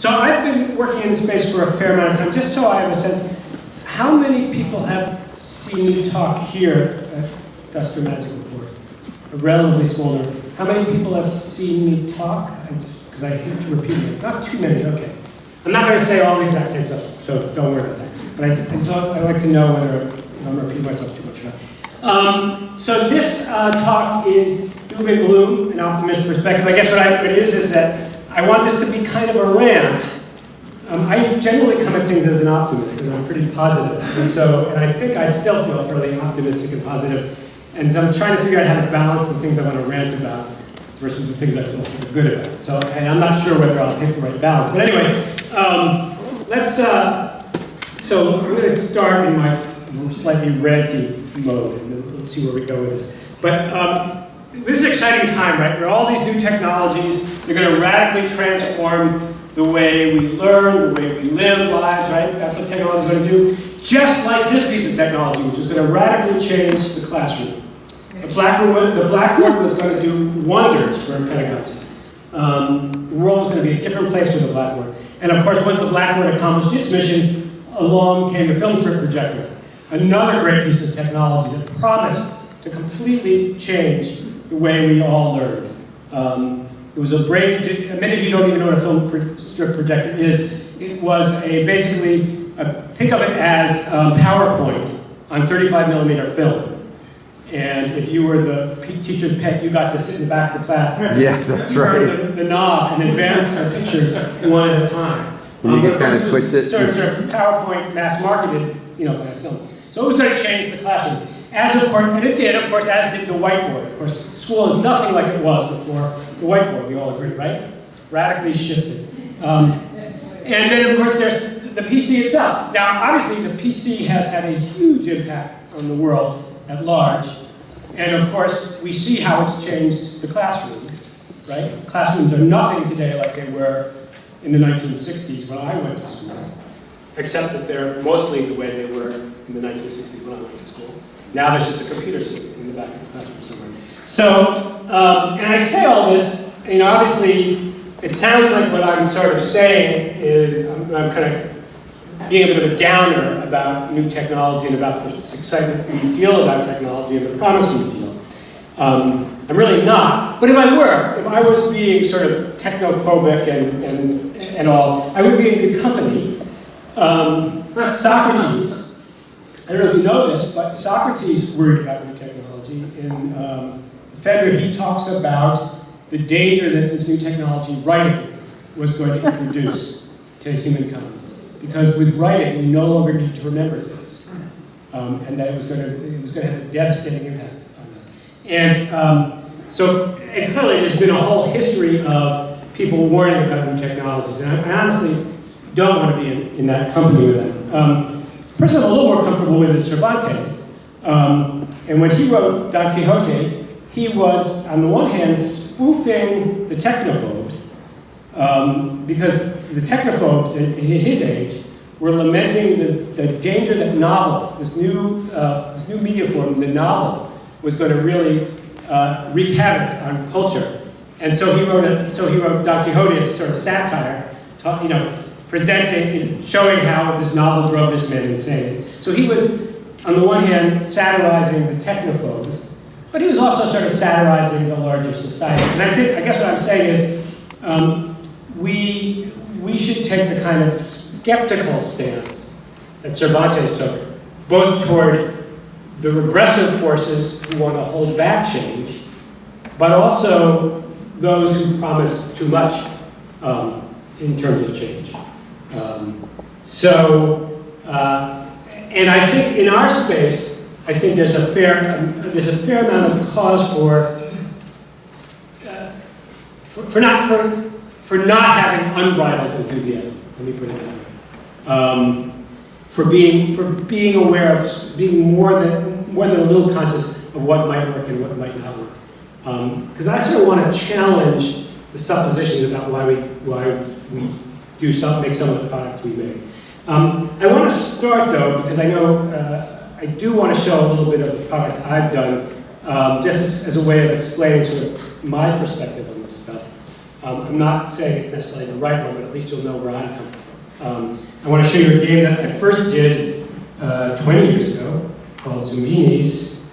So I've been working in this space for a fair amount of time, just so I have a sense. How many people have seen me talk here at Duster Magic before? A relatively small number. How many people have seen me talk? Because I hate to repeat it. Not too many, okay. I'm not going to say all the exact same stuff, so don't worry about that. But so I like to know whether I'm repeating myself too much or not. So this talk is Doom and Gloom, an optimist perspective. I guess what it is that I want this to be kind of a rant. I generally come at things as an optimist, and I'm pretty positive. And I think I still feel fairly optimistic and positive. And so I'm trying to figure out how to balance the things I want to rant about versus the things I feel sort of good about. So, and I'm not sure whether I'll hit the right balance. But anyway, so I'm going to start in my slightly ranty mode, and then let's see where we go with this. But this is an exciting time, right? Where all these new technologies, they're going to radically transform the way we learn, the way we live lives, right? That's what technology is going to do. Just like this piece of technology, which is going to radically change the classroom. The blackboard was going to do wonders for pedagogy. The world was going to be a different place with the blackboard. And of course, once the blackboard accomplished its mission, along came the film strip projector. Another great piece of technology that promised to completely change the way we all learned. It was many of you don't even know what a film strip projector is. It was think of it as PowerPoint on 35 millimeter film. And if you were the teacher's pet, you got to sit in the back of the class. Yeah, that's right. Turn the knob and advance our pictures one at a time. And you can kind of switch it. Sort of PowerPoint mass marketed, kind of film. So it was going to change the classroom. And it did, of course, as did the whiteboard. Of course, school is nothing like it was before the whiteboard, we all agree, right? Radically shifted. And then, of course, there's the PC itself. Now, obviously, the PC has had a huge impact on the world at large. And, of course, we see how it's changed the classroom, right? Classrooms are nothing today like they were in the 1960s when I went to school, except that they're mostly the way they were in the 1960s when I went to school. Now there's just a computer sitting in the back of the classroom somewhere. So, and I say all this, obviously, it sounds like what I'm sort of saying is I'm kind of being a bit of a downer about new technology and about the excitement we feel about technology and the promise we feel. I'm really not, but if I was being sort of technophobic and all, I would be in good company. Socrates, I don't know if you know this, but Socrates worried about new technology. In the Phaedra, he talks about the danger that this new technology, writing, was going to introduce to humankind. Because with writing, we no longer need to remember things. And that it was going to have a devastating impact on us. And and clearly there's been a whole history of people warning about new technologies. And I honestly don't want to be in that company with them. The person I'm a little more comfortable with is Cervantes. And when he wrote Don Quixote, he was, on the one hand, spoofing the technophobes, because the technophobes in his age were lamenting the danger that novels, this new media form, the novel, was going to really wreak havoc on culture. And so he wrote Don Quixote as a sort of satire, showing how this novel drove this man insane. So he was, on the one hand, satirizing the technophobes, but he was also sort of satirizing the larger society. And I guess what I'm saying is, we should take the kind of skeptical stance that Cervantes took, both toward the regressive forces who want to hold back change, but also those who promise too much in terms of change. And I think in our space, I think there's a fair amount of cause for not having unbridled enthusiasm. Let me put it that way. For being aware of being more than a little conscious of what might work and what might not work. Because I sort of want to challenge the suppositions about why we make some of the products we make. I want to start though, because I know I do want to show a little bit of the product I've done, just as a way of explaining sort of my perspective on this stuff. I'm not saying it's necessarily the right one, but at least you'll know where I'm coming from. I want to show you a game that I first did 20 years ago called Zoombinis.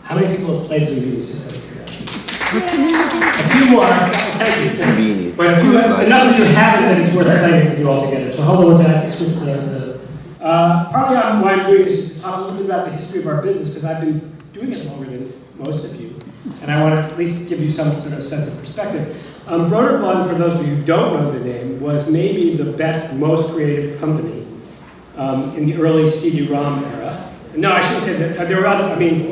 How many people have played Zoombinis? Just out of curiosity. What's the name again? A few more. Thank you. Zoombinis. But enough of you haven't that it's worth playing with you all together. So hold on one second. I have to switch the partly why I'm doing this is to talk a little bit about the history of our business, because I've been doing it longer than most of you. And I want to at least give you some sort of sense of perspective. Broderbund, for those of you who don't know the name, was maybe the best, most creative company in the early CD-ROM era. No, I shouldn't say that. There were other, I mean,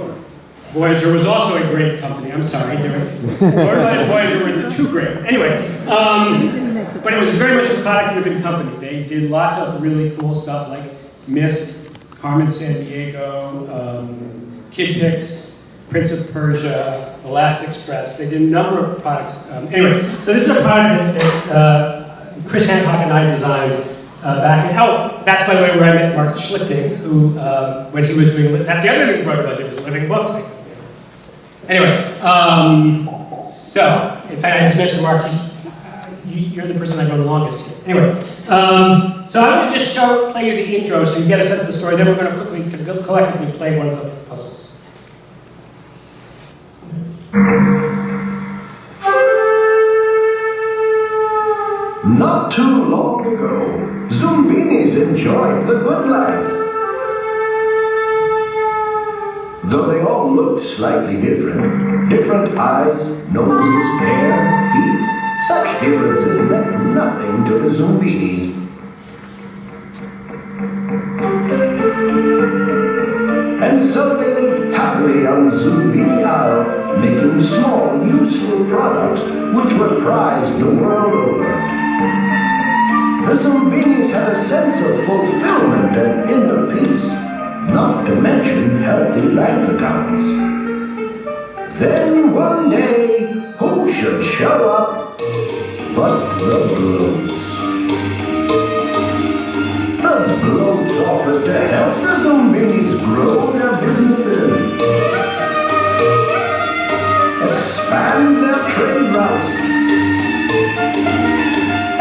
Voyager was also a great company. I'm sorry. Broderbund and Voyager were the two great. Anyway, but it was very much a product-driven company. They did lots of really cool stuff like Myst, Carmen Sandiego, Kid Pix, Prince of Persia, The Last Express. They did a number of products. Anyway, so this is a product that Chris Hancock and I designed back in, that's by the way where I met Mark Schlichting, who, when he was doing, that's the other thing he wrote about, it was living books. Anyway, so, in fact, I just mentioned Mark, you're the person I've known the longest here. Anyway, so I'm going to just play you the intro so you get a sense of the story, then we're going to quickly, collectively play one of the puzzles. Not too long ago, Zoombinis enjoyed the good life. Though they all looked slightly different, different eyes, noses, hair, feet, such differences meant nothing to the Zoombinis. And so they lived happily on Zoombini Isle, making small, useful products which were prized the world over. The Zoombinis had a sense of fulfillment and inner peace, not to mention healthy bank accounts. Then one day, who should show up but the Glooms? The Glooms offered to help the Zoombinis grow their businesses, expand their trade routes,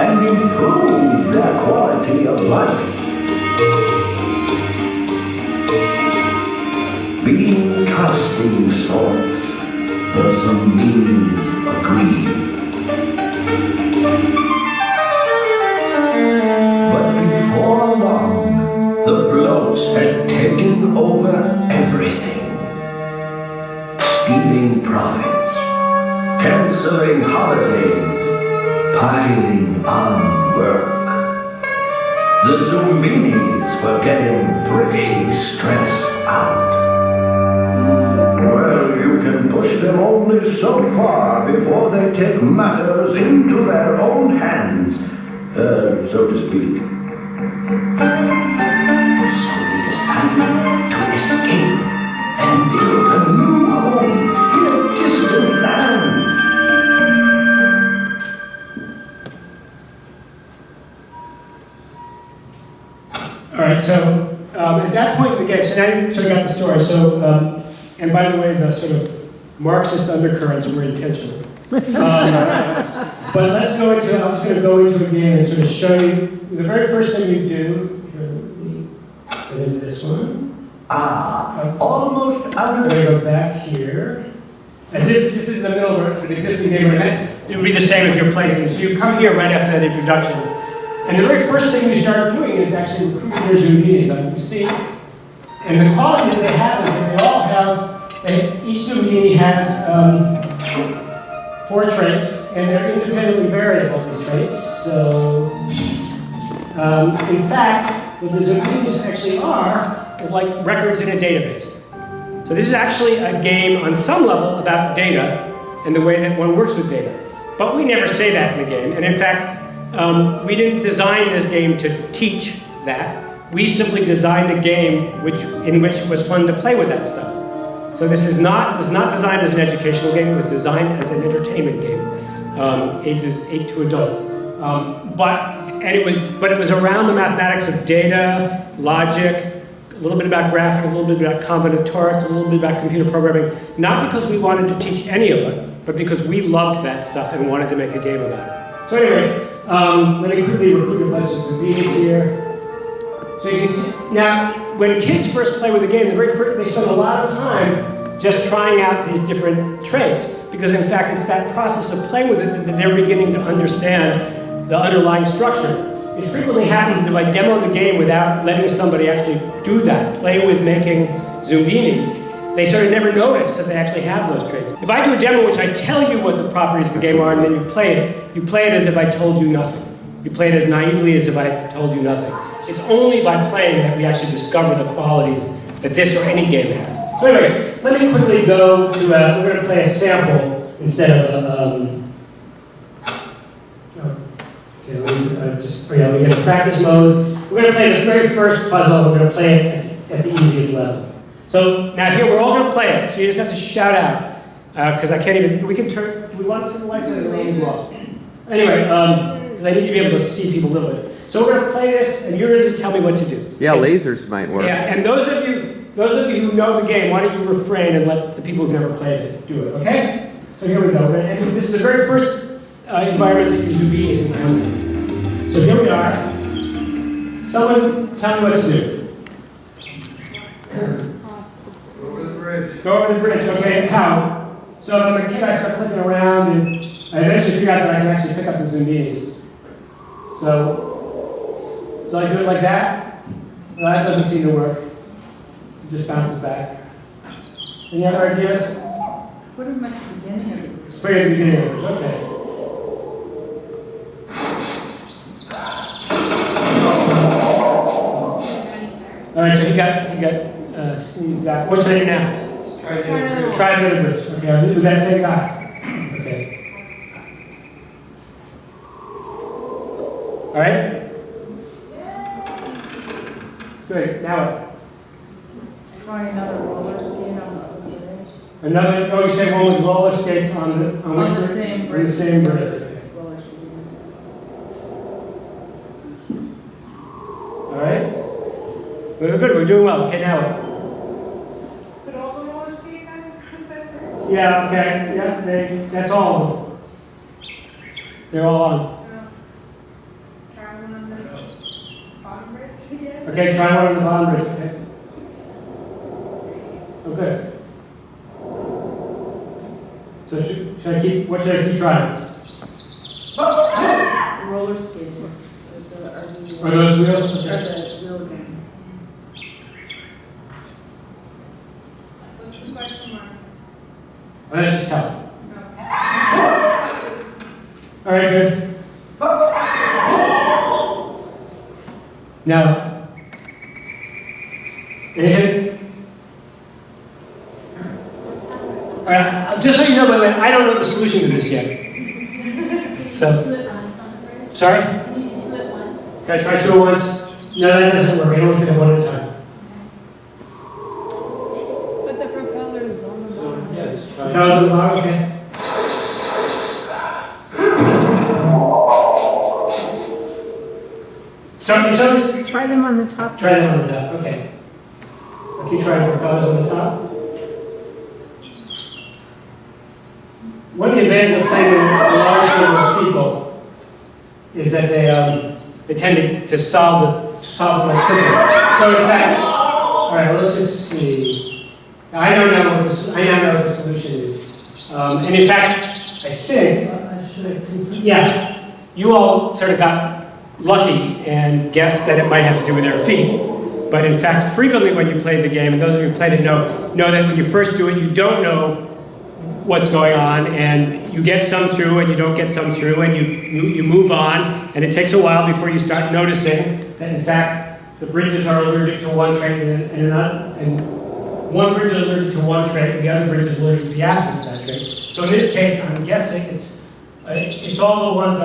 and improve their quality of life. Being trusting sorts, the Zoombinis agreed. But before long, the Blokes had taken over everything. Stealing profits, canceling holidays, piling on work. The Zoombinis were getting pretty stressed out. Well, you can push them only so far before they take matters into their own hands, so to speak. So they decided to escape and build a new home in a distant land. All right, so at that point in the game, so now you sort of got the story. So, and by the way, the sort of Marxist undercurrents were intentional. But let's go into, I'm just going to go into a game and sort of show you the very first thing you do. Here, let me get into this one. Almost out I'm of going to go back here. As if this is in the middle of an existing game, it would be the same if you're playing. So you come here right after that introduction. And the very first thing you start doing is actually recruiting your Zoombinis. You see, and the quality that they have is that they all have, each Zoomini has 4 traits, and they're independently variable, these traits. So, in fact, what the Zoombinis actually are is like records in a database. So this is actually a game on some level about data and the way that one works with data. But we never say that in the game, and in fact, we didn't design this game to teach that. We simply designed a game in which it was fun to play with that stuff. So this was not designed as an educational game, it was designed as an entertainment game, ages 8 to adult. But it was around the mathematics of data, logic, a little bit about graphing, a little bit about combinatorics, a little bit about computer programming, not because we wanted to teach any of it, but because we loved that stuff and wanted to make a game about it. So anyway, let me quickly recruit a bunch of Zoombinis here. So you can see, now, when kids first play with a game, they spend a lot of time just trying out these different traits, because in fact it's that process of playing with it that they're beginning to understand the underlying structure. It frequently happens that if I demo the game without letting somebody actually do that, play with making Zoombinis, they sort of never notice that they actually have those traits. If I do a demo which I tell you what the properties of the game are and then you play it as if I told you nothing. You play it as naively as if I told you nothing. It's only by playing that we actually discover the qualities that this or any game has. So anyway, let me quickly go to, we're going to play a sample instead of okay, we get a practice mode. We're going to play the very first puzzle. We're going to play it at the easiest level. So now here, we're all going to play it. So you just have to shout out, because I can't even, we can turn, do we want to turn the lights on or leave them off? Anyway, because I need to be able to see people a little bit. So we're going to play this, and you're going to tell me what to do. Yeah, okay? lasers might work. Yeah, and those of you who know the game, why don't you refrain and let the people who've never played it do it, okay? So here we go. This is the very first environment that your Zoombinis is in. So here we are. Someone tell me what to do. Go over the bridge. Go over the bridge, okay, how? So if I'm a kid, I start clicking around, and I eventually figure out that I can actually pick up the Zoombinis. So I do it like that? Well, that doesn't seem to work. It just bounces back. Any other ideas? Put them at the beginning of it. Let's play at the beginning of it, okay. All right, so he got sneezed back. What should I do now? Try to do the bridge. Okay, I'll do that same guy. Okay. All right? Good, now what? Try another roller skate on the other bridge. Another, oh, you said one with roller skates on the, on which On the bridge? same On bridge. the same bridge, okay. Roller skating. All right? We're good, we're doing well. Okay, now what? But all the roller skate guys are the same bridge? Yeah, okay, yeah, that's all of them. They're all on. Try one on the bottom bridge again? Okay, try one on the bottom bridge, okay? Oh, good. So should I keep, what should I keep trying? Roller skating. Are those wheels? Or Okay. the wheel games. What's the question mark? Oh, that's just tough. No. All right, good. Now, anything? All right, just so you know, by the way, I don't know the solution to this yet. So, Do it once on the bridge. sorry? Can you do two at once? Can I try two at once? No, that doesn't work. I can only pick up one at a time. But the propeller is on the bottom. Yeah, just try. That was on the bottom, okay. So, Try them on the top. try them on the top, okay. I'll keep trying propellers on the top. One of the advantages of playing with a large number of people is that they tend to solve it much quicker. So in fact, all right, well, let's just see. I now know what the solution is. And in fact, I think, yeah, you all sort of got lucky and guessed that it might have to do with their feet. But in fact, frequently when you play the game, and those of you who played it know that when you first do it, you don't know what's going on, and you get some through and you don't get some through, and you move on, and it takes a while before you start noticing that in fact the bridges are allergic to one trait and one bridge is allergic to one trait and the other bridge is allergic to the absence of that trait. So in this case, I'm guessing it's all the ones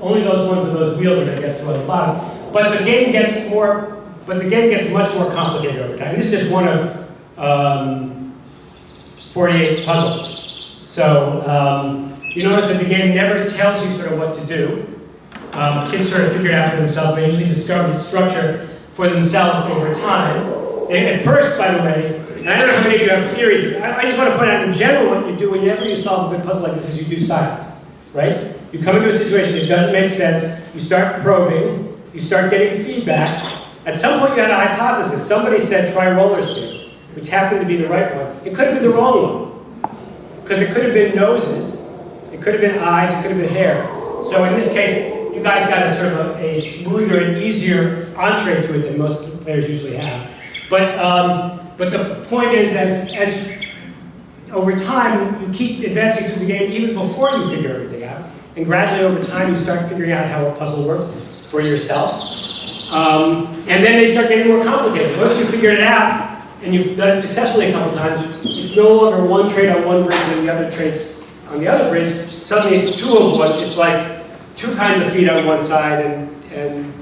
only those ones with those wheels are going to get through on the bottom. But the game gets much more complicated over time. This is just one of 48 puzzles. So you notice that the game never tells you sort of what to do. Kids sort of figure it out for themselves. They usually discover the structure for themselves over time. And at first, by the way, And I don't know how many of you have theories. I just want to point out in general what you do whenever you solve a big puzzle like this is you do science, right? You come into a situation that doesn't make sense, you start probing, you start getting feedback. At some point you had a hypothesis. Somebody said try roller skates, which happened to be the right one. It could have been the wrong one. Because it could have been noses, it could have been eyes, it could have been hair. So in this case, you guys got a sort of a smoother and easier entree to it than most players usually have. But the point is, as over time, you keep advancing through the game even before you figure everything out. And gradually over time, you start figuring out how a puzzle works for yourself. And then they start getting more complicated. Once you figure it out, and you've done it successfully a couple times, it's no longer one trait on one bridge and the other traits on the other bridge. Suddenly it's two of one. It's like two kinds of feet on one side, and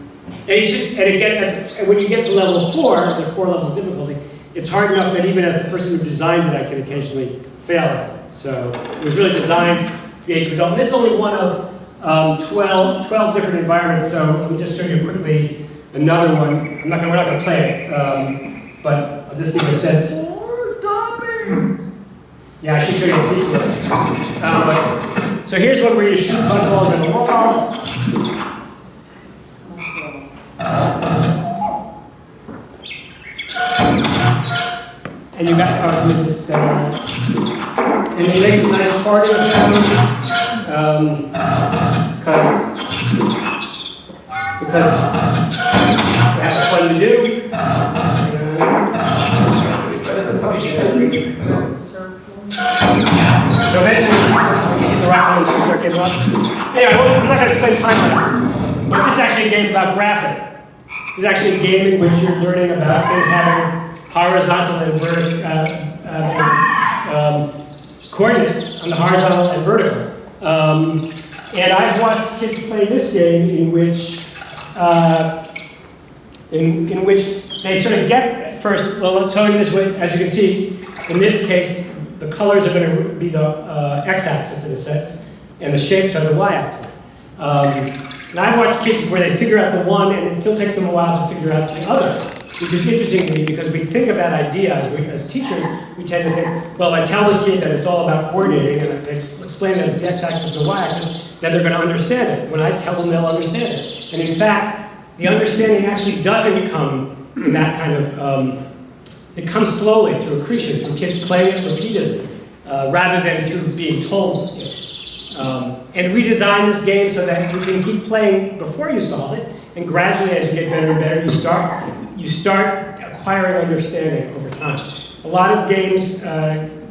when you get to level 4, there are 4 levels of difficulty, it's hard enough that even as the person who designed it, I can occasionally fail at it. So it was really designed to be able to adult. And this is only one of 12 different environments, so let me just show you quickly another one. We're not going to play it, but I'll just give you a sense. More toppings! Yeah, I should show you a pizza one. So here's one where you shoot bug balls at the wall. And you got this, and it makes some nice farting sounds because you have fun to do. So eventually, you hit the right ones, you start getting up. Anyway, I'm not going to spend time on it, but this is actually a game about graphing. This is actually a game in which you're learning about things having horizontal and vertical coordinates on the horizontal and vertical. And I've watched kids play this game in which they sort of get first. Well, so in this way, as you can see, in this case, the colors are going to be the x-axis in a sense, and the shapes are the y-axis. And I've watched kids where they figure out the one, and it still takes them a while to figure out the other, which is interesting to me because we think of that idea as teachers. We tend to think, well, I tell the kid that it's all about coordinating, and I explain that it's the x-axis and the y-axis, then they're going to understand it. When I tell them, they'll understand it. And in fact, the understanding actually doesn't come in that kind of. It comes slowly through accretion, through kids playing it repeatedly, rather than through being told it. And we designed this game so that you can keep playing before you solve it, and gradually, as you get better and better, you start acquiring understanding over time. A lot of games,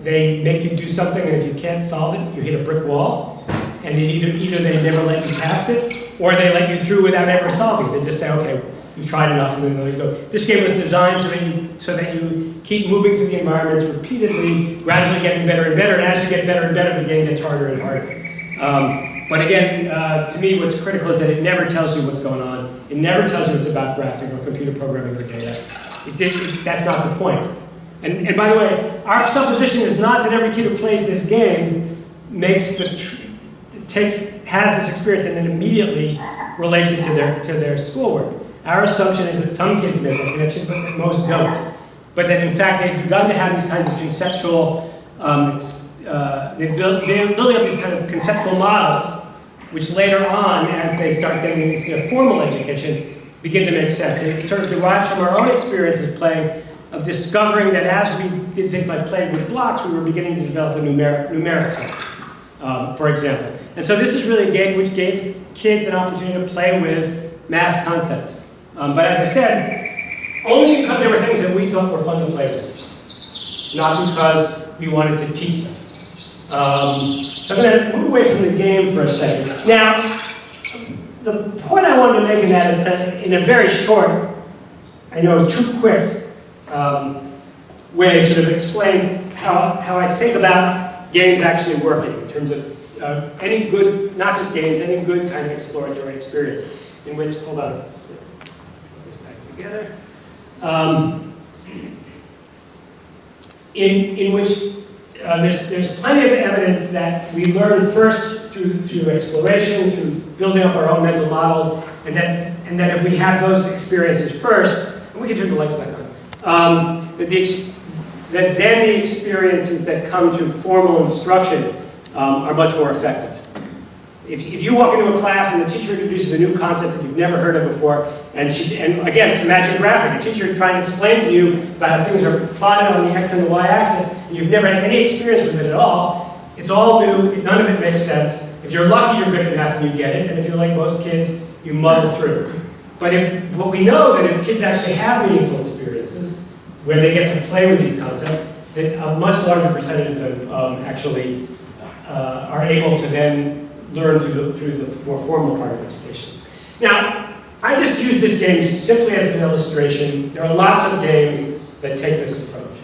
they make you do something, and if you can't solve it, you hit a brick wall, and either they never let you past it, or they let you through without ever solving it. They just say, okay, you've tried enough, and then let you go. This game was designed so that you keep moving through the environments repeatedly, gradually getting better and better, and as you get better and better, the game gets harder and harder. But again, to me, what's critical is that it never tells you what's going on. It never tells you it's about graphing or computer programming or data. That's not the point. And by the way, our supposition is not that every kid who plays this game has this experience and then immediately relates it to their schoolwork. Our assumption is that some kids make that connection, but that most don't. But that in fact they've begun to have these kinds of conceptual, they're building up these kind of conceptual models, which later on, as they start getting into their formal education, begin to make sense. And it sort of derives from our own experience of playing, of discovering that as we did things like playing with blocks, we were beginning to develop a numeric sense, for example. And so this is really a game which gave kids an opportunity to play with math concepts. But as I said, only because there were things that we thought were fun to play with, not because we wanted to teach them. So I'm going to move away from the game for a second. Now, the point I wanted to make in that is that in a very short, I know too quick way, sort of explain how I think about games actually working in terms of any good, not just games, any good kind of exploratory experience in which, hold on, put this back together, in which there's plenty of evidence that we learn first through exploration, through building up our own mental models, and that if we have those experiences first, and we can turn the lights back on, that then the experiences that come through formal instruction are much more effective. If you walk into a class and the teacher introduces a new concept that you've never heard of before, and again, it's a magic graphic, a teacher trying to explain to you about how things are plotted on the x and the y axis, and you've never had any experience with it at all, it's all new, none of it makes sense. If you're lucky, you're good at math and you get it, and if you're like most kids, you muddle through. But what we know that if kids actually have meaningful experiences, where they get to play with these concepts, that a much larger percentage of them actually are able to then learn through the more formal part of education. Now, I just use this game simply as an illustration. There are lots of games that take this approach,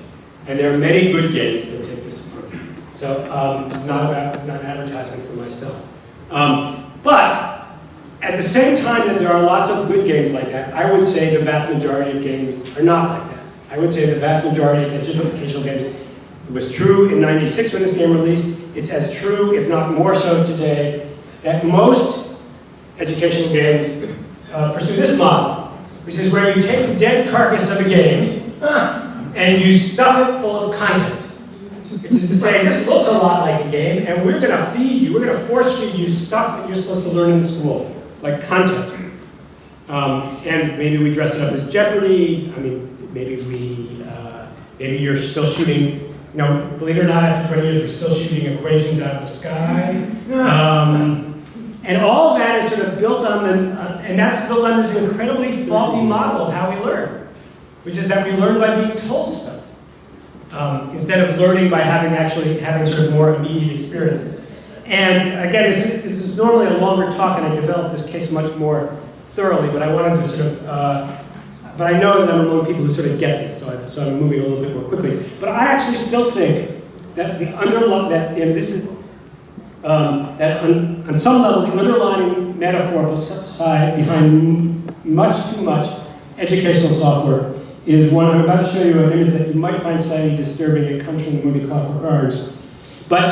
and there are many good games that take this approach. So it's not an advertisement for myself. But at the same time that there are lots of good games like that, I would say the vast majority of games are not like that. I would say the vast majority of educational games, it was true in '96 when this game released, it's as true, if not more so today, that most educational games pursue this model, which is where you take the dead carcass of a game and you stuff it full of content. Which is to say, this looks a lot like a game, and we're going to feed you, we're going to force feed you stuff that you're supposed to learn in school, like content. And maybe we dress it up as Jeopardy. I mean, maybe you're still shooting. You know, believe it or not, after 20 years, we're still shooting equations out of the sky. And all of that is sort of built on and that's built on this incredibly faulty model of how we learn, which is that we learn by being told stuff, instead of learning by having sort of more immediate experiences. And again, this is normally a longer talk, and I developed this case much more thoroughly, but I wanted to sort of, but I know that I'm among people who sort of get this, so I'm moving a little bit more quickly. But I actually still think that on some level, the underlying metaphorical side behind much too much educational software is one. I'm about to show you an image that you might find slightly disturbing. It comes from the movie Clockwork Orange. But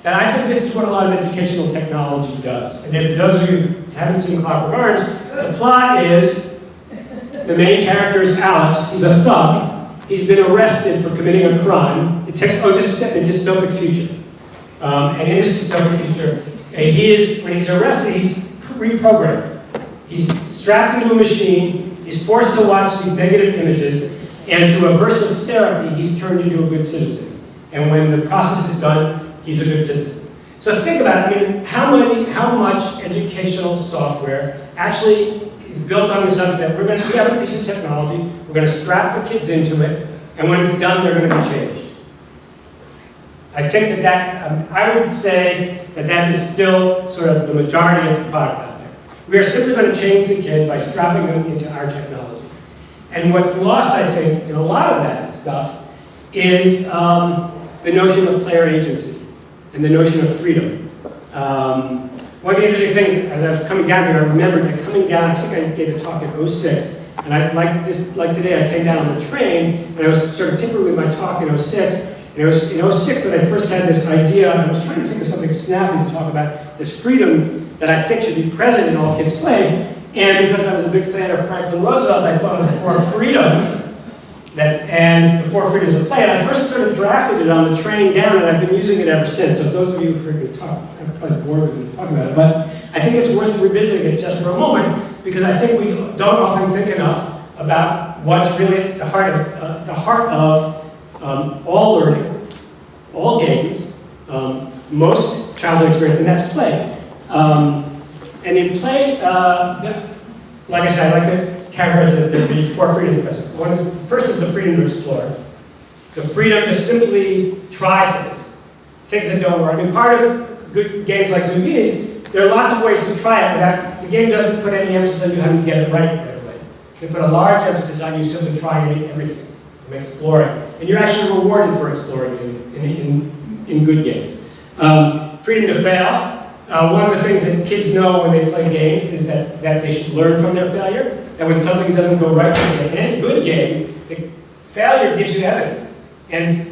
and I think this is what a lot of educational technology does. And if those of you who haven't seen Clockwork Orange, the plot is the main character is Alex. He's a thug. He's been arrested for committing a crime. This is set in a dystopic future. And in this dystopic future, when he's arrested, he's reprogrammed. He's strapped into a machine. He's forced to watch these negative images. And through aversive therapy, he's turned into a good citizen. And when the process is done, he's a good citizen. So think about it. I mean, how much educational software actually is built on the assumption that we have a piece of technology, we're going to strap the kids into it, and when it's done, they're going to be changed. I think I would say that is still sort of the majority of the product out there. We are simply going to change the kid by strapping them into our technology. And what's lost, I think, in a lot of that stuff is the notion of player agency and the notion of freedom. One of the interesting things, as I was coming down here, I remembered that coming down, I think I gave a talk in '06, and like today, I came down on the train, and I was sort of tinkering with my talk in '06, and it was in '06 that I first had this idea. I was trying to think of something snappy to talk about this freedom that I think should be present in all kids' play. And because I was a big fan of Franklin Roosevelt, I thought of the four freedoms, and the four freedoms of play. And I first sort of drafted it on the train down, and I've been using it ever since. So those of you who've heard me talk, I'm probably bored with me talking about it, but I think it's worth revisiting it just for a moment, because I think we don't often think enough about what's really at the heart of all learning, all games, most childhood experience, and that's play. And in play, like I said, I like to characterize it as the four freedoms present. First is the freedom to explore. The freedom to simply try things that don't work. I mean, part of good games like Zoombinis, there are lots of ways to try it without, the game doesn't put any emphasis on you having to get it right away. They put a large emphasis on you simply trying everything and exploring. And you're actually rewarded for exploring in good games. Freedom to fail. One of the things that kids know when they play games is that they should learn from their failure. That when something doesn't go right in any good game, the failure gives you evidence. And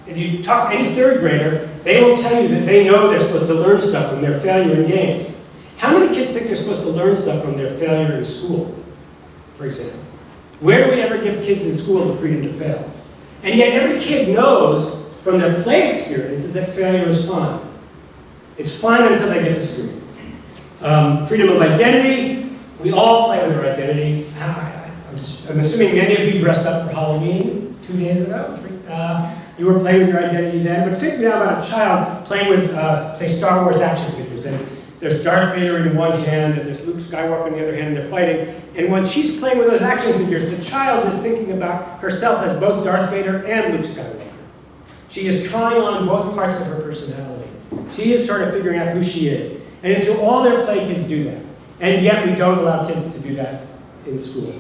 if you talk to any third grader, they will tell you that they know they're supposed to learn stuff from their failure in games. How many kids think they're supposed to learn stuff from their failure in school, for example? Where do we ever give kids in school the freedom to fail? And yet every kid knows from their play experiences that failure is fine. It's fine until they get to school. Freedom of identity, we all play with our identity. I'm assuming many of you dressed up for Halloween 2 days ago. You were playing with your identity then, but think now about a child playing with, say, Star Wars action figures. And there's Darth Vader in one hand, and there's Luke Skywalker on the other hand, and they're fighting. And when she's playing with those action figures, the child is thinking about herself as both Darth Vader and Luke Skywalker. She is trying on both parts of her personality. She is sort of figuring out who she is. And so all their play kids do that. And yet we don't allow kids to do that in school.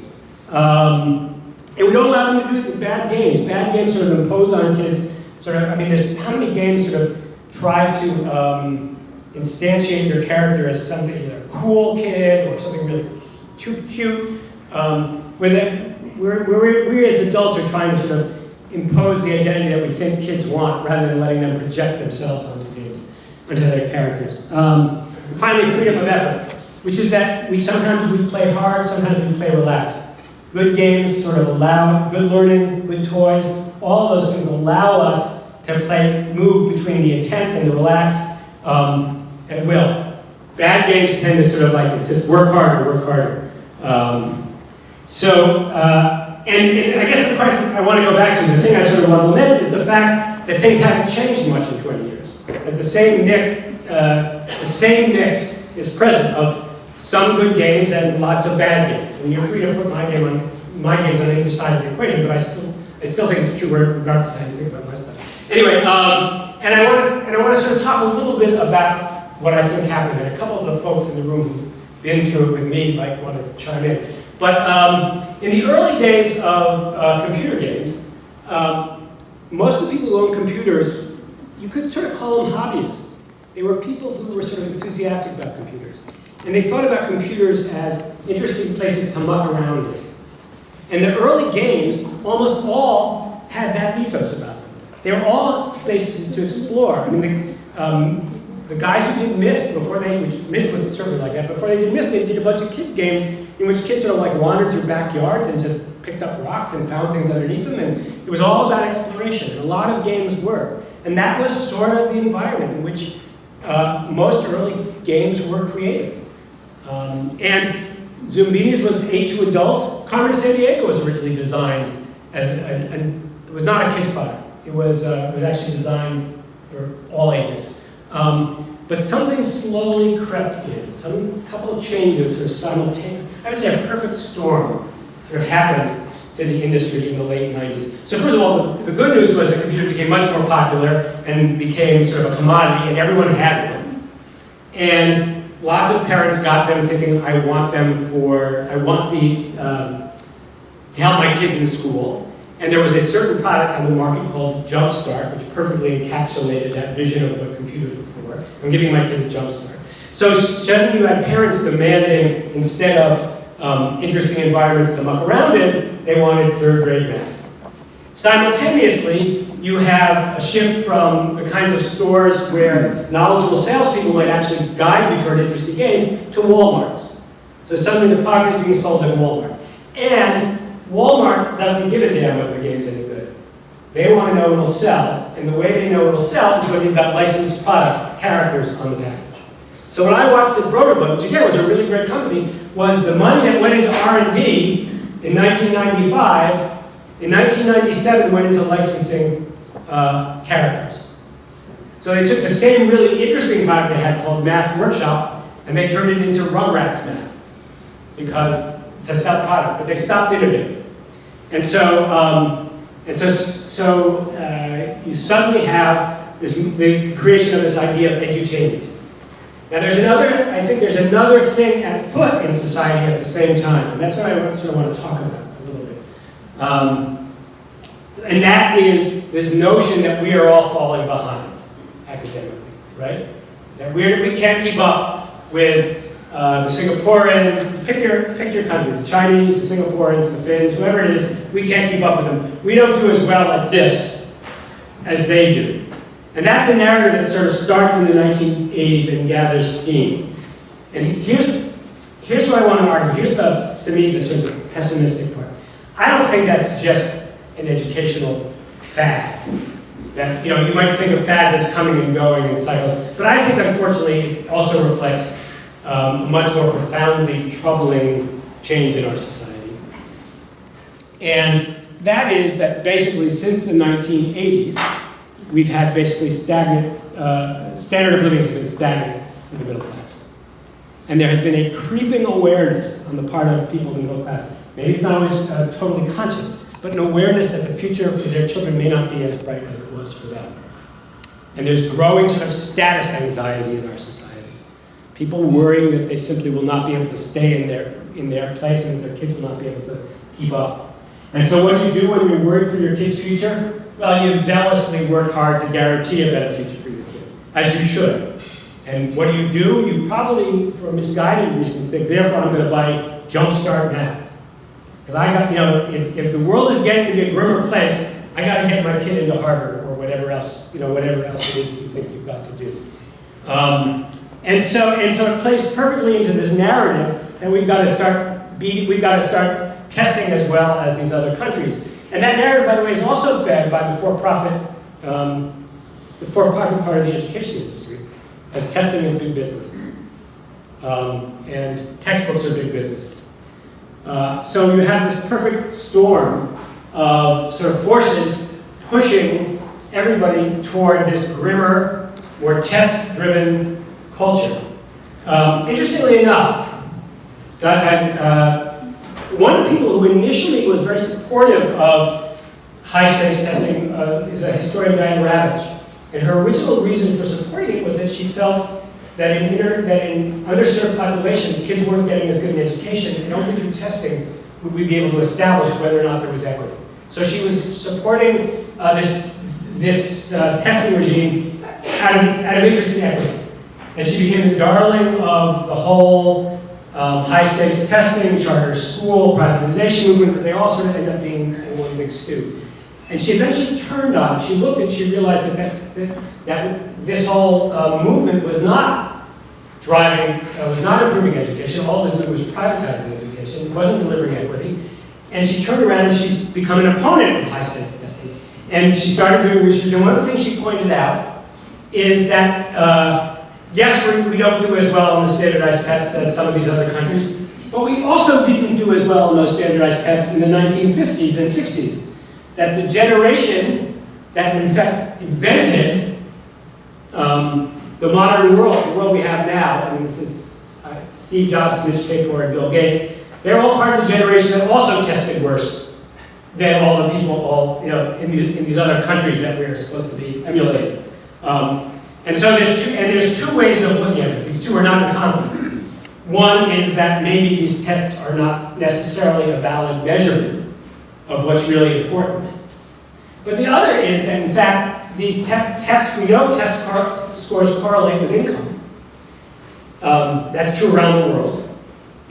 And we don't allow them to do it in bad games. Bad games sort of impose on kids, there's how many games sort of try to instantiate your character as something, either a cool kid or something really too cute, where we as adults are trying to sort of impose the identity that we think kids want rather than letting them project themselves onto games, onto their characters. And finally, freedom of effort, which is that sometimes we play hard, sometimes we play relaxed. Good games sort of allow, good learning, good toys, all of those things allow us to move between the intense and the relaxed at will. Bad games tend to sort of insist, work harder. And I guess the question I want to go back to, the thing I sort of want to lament is the fact that things haven't changed much in 20 years. That the same mix is present of some good games and lots of bad games. And you're free to put my games on either side of the equation, but I still think it's true regardless of how you think about my stuff. Anyway, and I want to sort of talk a little bit about what I think happened. And a couple of the folks in the room who've been through it with me might want to chime in. But in the early days of computer games, most of the people who owned computers, you could sort of call them hobbyists. They were people who were sort of enthusiastic about computers. And they thought about computers as interesting places to muck around in. And the early games, almost all had that ethos about them. They were all spaces to explore. I mean, the guys who did Myst, which Myst was certainly like that, before they did Myst, they did a bunch of kids' games in which kids sort of wandered through backyards and just picked up rocks and found things underneath them. And it was all about exploration. And a lot of games were. And that was sort of the environment in which most early games were created. And Zoombinis was 8 to adult. Carmen Sandiego was originally designed as it was not a kid's product. It was actually designed for all ages. But something slowly crept in. Some couple of changes sort of simultaneously. I would say a perfect storm sort of happened to the industry in the late 90s. So first of all, the good news was that computers became much more popular and became sort of a commodity, and everyone had one. And lots of parents got them thinking, I want to help my kids in school. And there was a certain product on the market called Jumpstart, which perfectly encapsulated that vision of what computers were for. I'm giving my kid a Jumpstart. So suddenly you had parents demanding, instead of interesting environments to muck around in, they wanted third grade math. Simultaneously, you have a shift from the kinds of stores where knowledgeable salespeople might actually guide you toward interesting games to Walmarts. So suddenly the product is being sold at Walmart. And Walmart doesn't give a damn whether the game's any good. They want to know it'll sell, and the way they know it'll sell is when you've got licensed product characters on the package. So when I watched at Broderbund, which again was a really great company, was the money that went into R&D in 1995, in 1997 went into licensing characters. So they took the same really interesting product they had called Math Workshop, and they turned it into Rugrats Math, because to sell product, but they stopped innovating. And so, you suddenly have the creation of this idea of edutainment. Now I think there's another thing at foot in society at the same time, and that's what I sort of want to talk about a little bit. And that is this notion that we are all falling behind academically, right? That we can't keep up with the Singaporeans, pick your country, the Chinese, the Singaporeans, the Finns, whoever it is, we can't keep up with them. We don't do as well at this as they do. And that's a narrative that sort of starts in the 1980s and gathers steam. And here's what I want to argue. Here's to me, the sort of pessimistic part. I don't think that's just an educational fad. That, you might think of fads as coming and going in cycles, but I think, unfortunately, it also reflects a much more profoundly troubling change in our society. And that is that basically since the 1980s, we've had basically stagnant, standard of living has been stagnant for the middle class. And there has been a creeping awareness on the part of people in the middle class. Maybe it's not always totally conscious, but an awareness that the future for their children may not be as bright as it was for them. And there's growing sort of status anxiety in our society. People worrying that they simply will not be able to stay in their place and that their kids will not be able to keep up. And so what do you do when you're worried for your kid's future? Well, you zealously work hard to guarantee a better future for your kid, as you should. And what do? You probably, for misguided reasons, think, therefore I'm going to buy Jumpstart Math. Because I got, if the world is getting to be a grimmer place, I got to get my kid into Harvard or whatever else, whatever else it is that you think you've got to do. And so it plays perfectly into this narrative that we've got to start testing as well as these other countries. And that narrative, by the way, is also fed by the for-profit part of the education industry, as testing is big business. And textbooks are big business. So you have this perfect storm of sort of forces pushing everybody toward this grimmer, more test-driven culture. Interestingly enough, one of the people who initially was very supportive of high-stakes testing is a historian, Diane Ravitch. And her original reason for supporting it was that she felt that in underserved populations, kids weren't getting as good an education, and only through testing would we be able to establish whether or not there was equity. So she was supporting this testing regime out of interest in equity. And she became the darling of the whole high-stakes testing, charter school, privatization movement, because they all sort of end up being in one big stew. And she eventually turned on it. She looked and she realized that this whole movement was not improving education. All it was doing was privatizing education. It wasn't delivering equity. And she turned around and she's become an opponent of high-stakes testing. And she started doing research. And one of the things she pointed out is that, yes, we don't do as well on the standardized tests as some of these other countries, but we also didn't do as well on those standardized tests in the 1950s and 60s. That the generation that, in fact, invented the modern world, the world we have now, I mean, this is Steve Jobs, Mitch Kapor, and Bill Gates, they're all part of the generation that also tested worse than all the people in these other countries that we're supposed to be emulating. And so there's two ways of looking at it. These two are not in conflict. One is that maybe these tests are not necessarily a valid measurement of what's really important. But the other is that, in fact, these tests, we know test scores correlate with income. That's true around the world.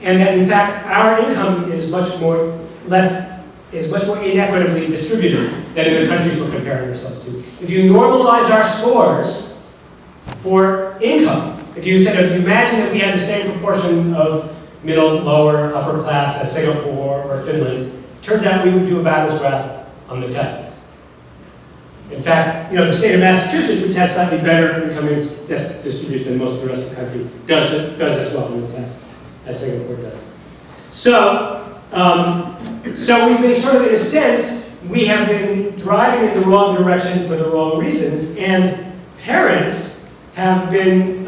And that, in fact, our income is much more inequitably distributed than in the countries we're comparing ourselves to. If you normalize our scores for income, if you imagine that we had the same proportion of middle, lower, upper class as Singapore or Finland, turns out we would do about as well on the tests. In fact, the state of Massachusetts, which has slightly better income distribution than most of the rest of the country, does as well on the tests as Singapore does. So we've been sort of, in a sense, we have been driving in the wrong direction for the wrong reasons, and parents have been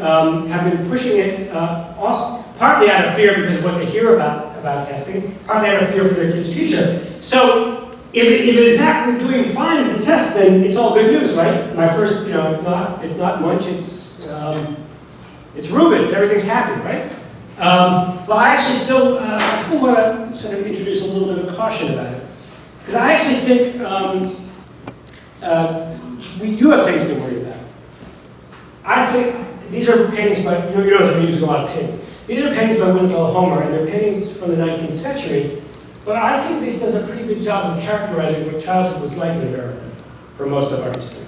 pushing it also, partly out of fear because of what they hear about testing, partly out of fear for their kids' future. So if in fact we're doing fine with the test, then it's all good news, right? My first, it's not Munch, it's Rubens, everything's happy, right? Well, I actually still want to sort of introduce a little bit of caution about it. Because I actually think we do have things to worry about. I think these are paintings by, that we use a lot of paintings. These are paintings by Winslow Homer, and they're paintings from the 19th century. But I think this does a pretty good job of characterizing what childhood was like in America for most of our history.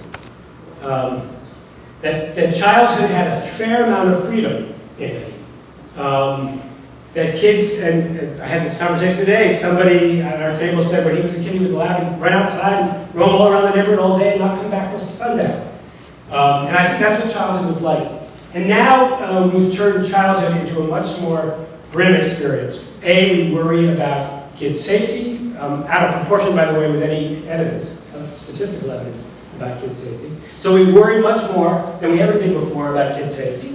That childhood had a fair amount of freedom in it. that kids, and I had this conversation today, somebody at our table said when he was a kid, he was allowed to run outside and roam all around the neighborhood all day and not come back till sundown. And I think that's what childhood was like. And now we've turned childhood into a much more grim experience. We worry about kids' safety, out of proportion, by the way, with any evidence, statistical evidence about kids' safety. So we worry much more than we ever did before about kids' safety.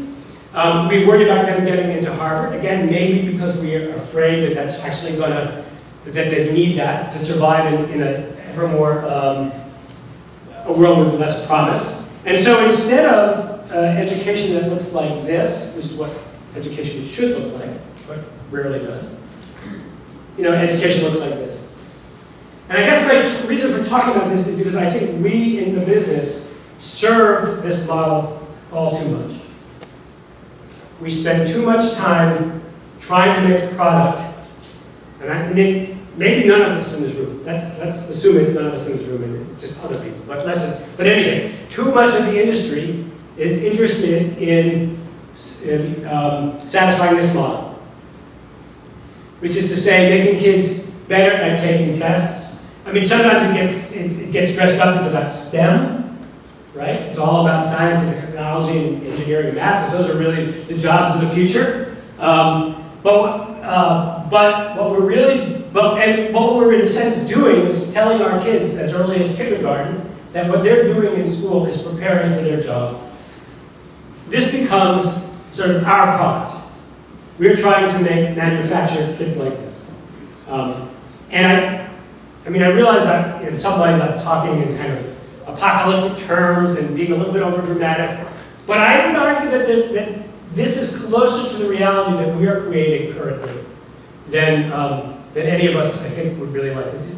We worry about them getting into Harvard, again, maybe because we are afraid that that's actually going to, that they need that to survive in a ever more, a world with less promise. And so instead of education that looks like this, which is what education should look like, but rarely does, education looks like this. And I guess my reason for talking about this is because I think we in the business serve this model all too much. We spend too much time trying to make a product, and maybe none of us in this room. Let's assume it's none of us in this room, and it's just other people. But anyways, too much of the industry is interested in satisfying this model, which is to say, making kids better at taking tests. I mean, sometimes it gets dressed up as about STEM. Right? It's all about science and technology and engineering and math, because those are really the jobs of the future. But what we're in a sense doing is telling our kids as early as kindergarten that what they're doing in school is preparing for their job. This becomes sort of our product. We're trying to manufacture kids like this. And I realize that in some ways I'm talking in kind of apocalyptic terms and being a little bit overdramatic, but I would argue that this is closer to the reality that we are creating currently than any of us, I think, would really like to do.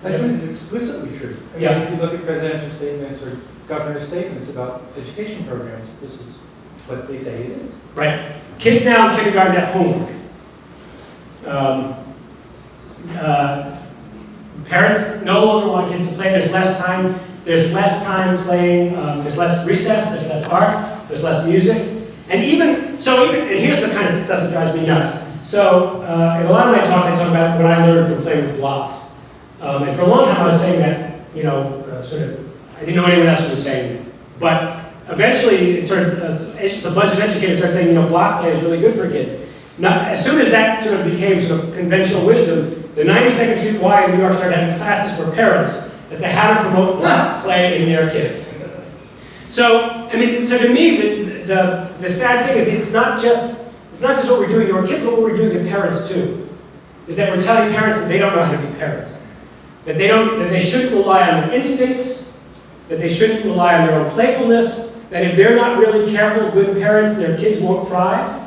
I think it's explicitly true. I mean, if you look at presidential statements or governor statements about education programs, this is what they say it is. Right. Kids now in kindergarten have homework. Parents no longer want kids to play. There's less time. There's less time playing. There's less recess. There's less art. There's less music. And even here's the kind of stuff that drives me nuts. So in a lot of my talks, I talk about what I learned from playing with blocks. And for a long time, I was saying that I didn't know anyone else was saying it. But eventually, a bunch of educators started saying, block play is really good for kids. Now, as soon as that sort of became sort of conventional wisdom, the 92nd Street Y in New York started having classes for parents as to how to promote block play in their kids. So to me, the sad thing is it's not just what we're doing to our kids, but what we're doing to parents too. Is that we're telling parents that they don't know how to be parents, that they shouldn't rely on their instincts, that they shouldn't rely on their own playfulness, that if they're not really careful, good parents, their kids won't thrive.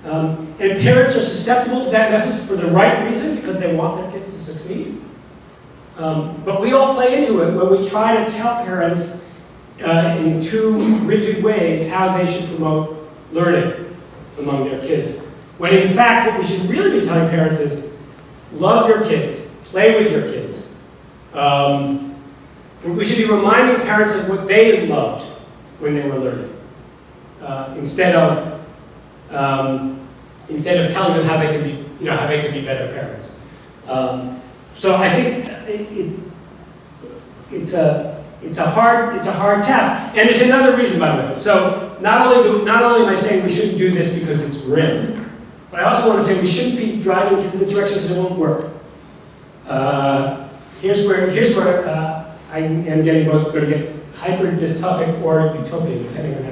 And parents are susceptible to that message for the right reason, because they want their kids to succeed. But we all play into it when we try to tell parents in too rigid ways how they should promote learning among their kids. When in fact, what we should really be telling parents is, love your kids, play with your kids. We should be reminding parents of what they loved when they were learning, instead of telling them how they could be better parents. So I think it's a hard task, and there's another reason, by the way. So not only am I saying we shouldn't do this because it's grim, but I also want to say we shouldn't be driving kids in this direction because it won't work. Here's where I am getting both going to get hyper dystopic or utopian, depending on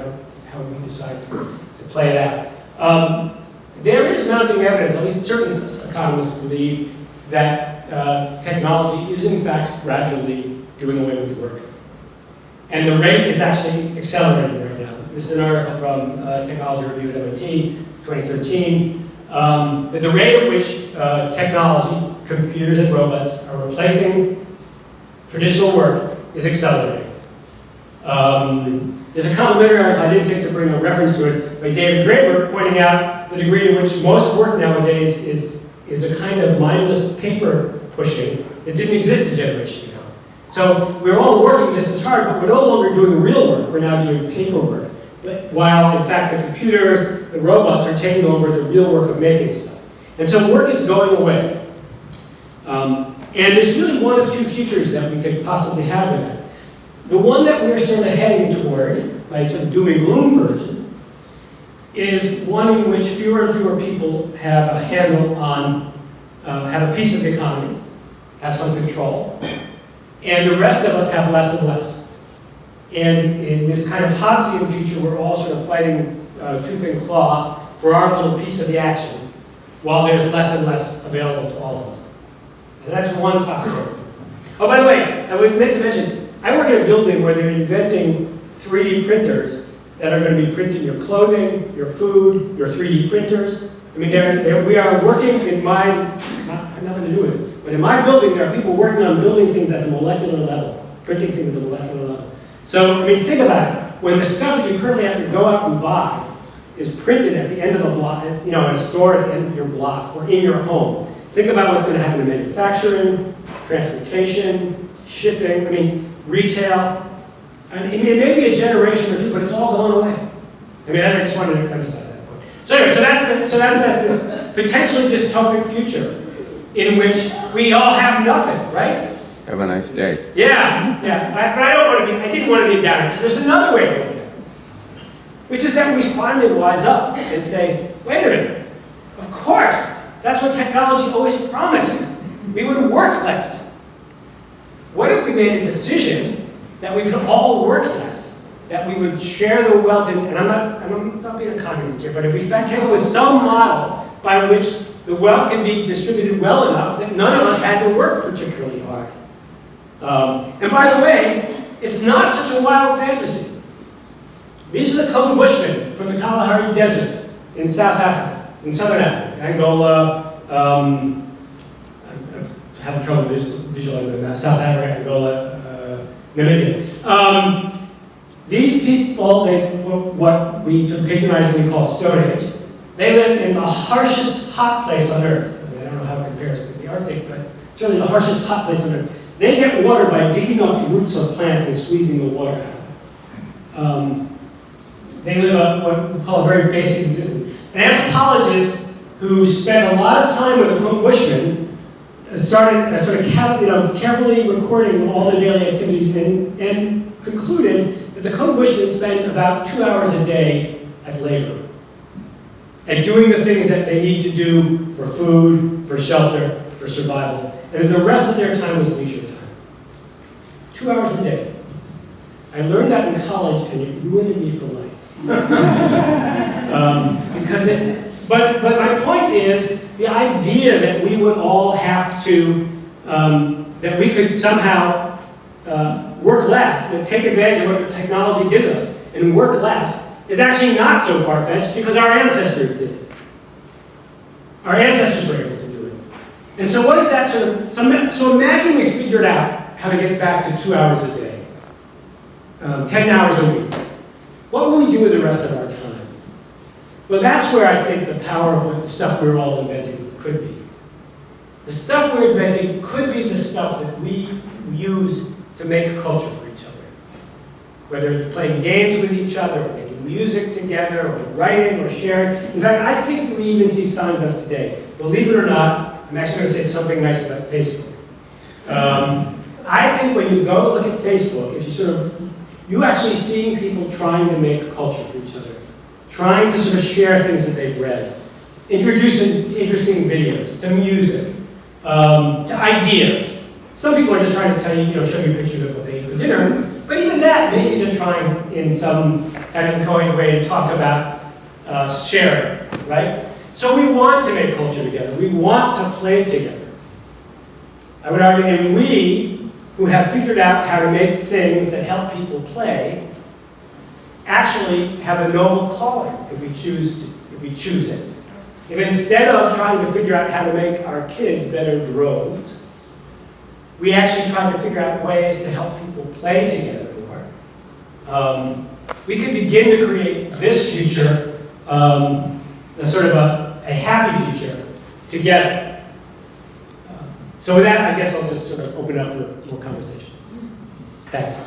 how we decide to play it out. There is mounting evidence, at least certain economists believe, that technology is in fact gradually doing away with work. And the rate is actually accelerating right now. This is an article from Technology Review at MIT, 2013. That the rate at which technology, computers and robots, are replacing traditional work is accelerating. There's a complimentary article, I didn't think to bring a reference to it, by David Graeber, pointing out the degree to which most work nowadays is a kind of mindless paper pushing that didn't exist a generation ago. So we're all working just as hard, but we're no longer doing real work, we're now doing paperwork. While in fact the computers, the robots are taking over the real work of making stuff. And so work is going away. And there's really one of two futures that we could possibly have in that. The one that we're sort of heading toward, by sort of doom and gloom version, is one in which fewer and fewer people have a handle on, have a piece of the economy, have some control, and the rest of us have less and less. And in this kind of Hobbesian future, we're all sort of fighting tooth and claw for our little piece of the action, while there's less and less available to all of us. And that's one possibility. Oh, by the way, I meant to mention, I work in a building where they're inventing 3D printers that are going to be printing your clothing, your food, your 3D printers. I mean, we are working in my, nothing to do with it, but in my building, there are people working on building things at the molecular level, printing things at the molecular level. So, I mean, think about it. When the stuff that you currently have to go out and buy is printed at the end of the block, you know, in a store at the end of your block or in your home, think about what's going to happen to manufacturing, transportation, shipping, I mean, retail. I mean, it may be a generation or two, but it's all gone away. I mean, I just wanted to emphasize that point. So anyway, so that's this potentially dystopic future in which we all have nothing, right? Have a nice day. Yeah. But I didn't want to be down because there's another way to look at it, which is that we finally wise up and say, wait a minute, of course, that's what technology always promised. We would work less. What if we made a decision that we could all work less, that we would share the wealth, and I'm not being a communist here, but if we came up with some model by which the wealth can be distributed well enough that none of us had to work particularly hard. And by the way, it's not such a wild fantasy. These are the Cone Bushmen from the Kalahari Desert in South Africa, in Southern Africa, Angola, I'm having trouble visualizing that, South Africa, Angola, Namibia. These people, what we sort of patronizingly call Stone Age, they live in the harshest hot place on Earth. I mean, I don't know how it compares to the Arctic, but certainly the harshest hot place on Earth. They get water by digging up the roots of plants and squeezing the water out. They live what we call a very basic existence. An anthropologist who spent a lot of time with the Cone Bushmen started sort of carefully recording all their daily activities and concluded that the Cone Bushmen spend about 2 hours a day at labor, at doing the things that they need to do for food, for shelter, for survival, and the rest of their time was leisure time. 2 hours a day. I learned that in college, and it ruined me for life. But my point is, the idea that we would all have to, that we could somehow work less, and take advantage of what technology gives us, and work less, is actually not so far-fetched because our ancestors did it. Our ancestors were able to do it. And so what is that sort of, so imagine we figured out how to get back to 2 hours a day, 10 hours a week. What will we do with the rest of our time? Well, that's where I think the power of the stuff we're all inventing could be. The stuff we're inventing could be the stuff that we use to make a culture for each other. Whether it's playing games with each other, or making music together, or writing, or sharing. In fact, I think that we even see signs of today. Believe it or not, I'm actually going to say something nice about Facebook. I think when you go look at Facebook, if you actually seeing people trying to make a culture for each other, trying to sort of share things that they've read, introducing interesting videos, to music, to ideas. Some people are just trying to tell you, show you pictures of what they eat for dinner, but even that, maybe they're trying in some kind of inchoate way to talk about sharing, right? So we want to make culture together. We want to play together. I would argue, and we, who have figured out how to make things that help people play, actually have a noble calling if we choose it. If instead of trying to figure out how to make our kids better drones, we actually try to figure out ways to help people play together more, we can begin to create this future, a sort of a happy future together. So with that, I guess I'll just sort of open up for more conversation. Thanks.